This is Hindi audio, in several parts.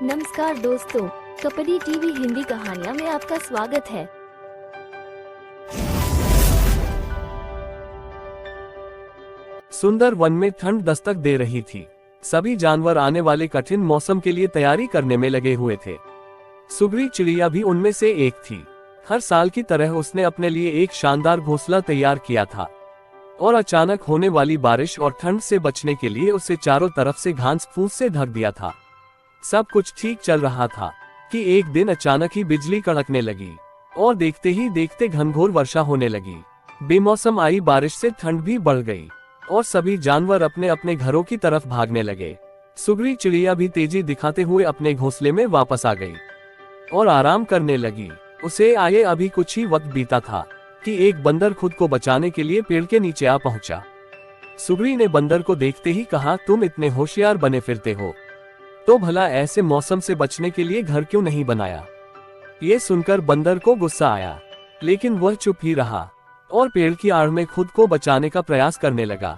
नमस्कार दोस्तों, कपड़ी टीवी हिंदी कहानियां में आपका स्वागत है। सुंदर वन में ठंड दस्तक दे रही थी। सभी जानवर आने वाले कठिन मौसम के लिए तैयारी करने में लगे हुए थे। सुगरी चिड़िया भी उनमें से एक थी। हर साल की तरह उसने अपने लिए एक शानदार घोंसला तैयार किया था और अचानक होने वाली बारिश और ठंड से बचने के लिए उसे चारों तरफ से घास फूस से ढक दिया था। सब कुछ ठीक चल रहा था कि एक दिन अचानक ही बिजली कड़कने लगी और देखते ही देखते घनघोर वर्षा होने लगी। बेमौसम आई बारिश से ठंड भी बढ़ गई और सभी जानवर अपने अपने घरों की तरफ भागने लगे। सुगरी चिड़िया भी तेजी दिखाते हुए अपने घोंसले में वापस आ गई और आराम करने लगी। उसे आए अभी कुछ ही वक्त बीता था कि एक बंदर खुद को बचाने के लिए पेड़ के नीचे आ पहुंचा। सुगरी ने बंदर को देखते ही कहा, तुम इतने होशियार बने फिरते हो, तो भला ऐसे मौसम से बचने के लिए घर क्यों नहीं बनाया? ये सुनकर बंदर को गुस्सा आया, लेकिन वह चुप ही रहा और पेड़ की आड़ में खुद को बचाने का प्रयास करने लगा।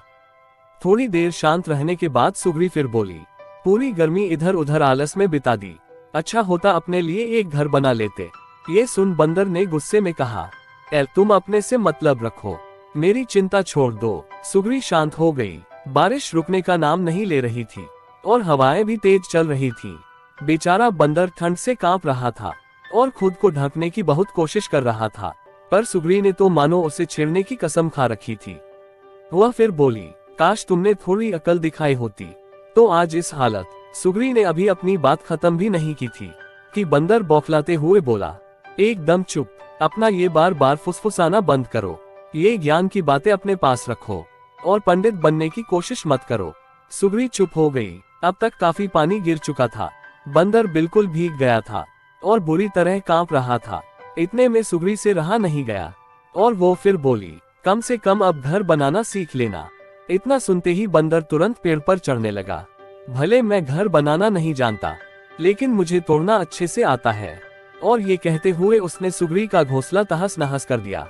थोड़ी देर शांत रहने के बाद सुगरी फिर बोली, पूरी गर्मी इधर उधर आलस में बिता दी, अच्छा होता अपने लिए एक घर बना लेते। ये सुन बंदर ने गुस्से में कहा, तुम अपने से मतलब रखो, मेरी चिंता छोड़ दो। सुगरी शांत हो गई। बारिश रुकने का नाम नहीं ले रही थी और हवाएं भी तेज चल रही थी। बेचारा बंदर ठंड से कांप रहा था और खुद को ढकने की बहुत कोशिश कर रहा था, पर सुगरी ने तो मानो उसे छेड़ने की कसम खा रखी थी। वह फिर बोली, काश तुमने थोड़ी अकल दिखाई होती तो आज इस हालत। सुगरी ने अभी अपनी बात खत्म भी नहीं की थी कि बंदर बौखलाते हुए बोला, एकदम चुप, अपना ये बार बार फुसफुसाना बंद करो। ये ज्ञान की बातें अपने पास रखो और पंडित बनने की कोशिश मत करो। सुगरी चुप हो गई। अब तक काफी पानी गिर चुका था। बंदर बिल्कुल भीग गया था और बुरी तरह कांप रहा था। इतने में सुगरी से रहा नहीं गया और वो फिर बोली, कम से कम अब घर बनाना सीख लेना। इतना सुनते ही बंदर तुरंत पेड़ पर चढ़ने लगा। भले मैं घर बनाना नहीं जानता, लेकिन मुझे तोड़ना अच्छे से आता है। और ये कहते हुए उसने सुगरी का घोंसला तहस नहस कर दिया।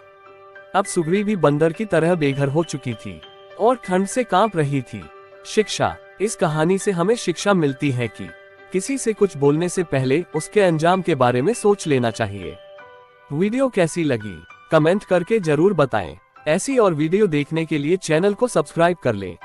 अब सुगरी भी बंदर की तरह बेघर हो चुकी थी और ठंड से कांप रही थी। शिक्षा। इस कहानी से हमें शिक्षा मिलती है कि किसी से कुछ बोलने से पहले उसके अंजाम के बारे में सोच लेना चाहिए। वीडियो कैसी लगी कमेंट करके जरूर बताएं। ऐसी और वीडियो देखने के लिए चैनल को सब्सक्राइब कर लें।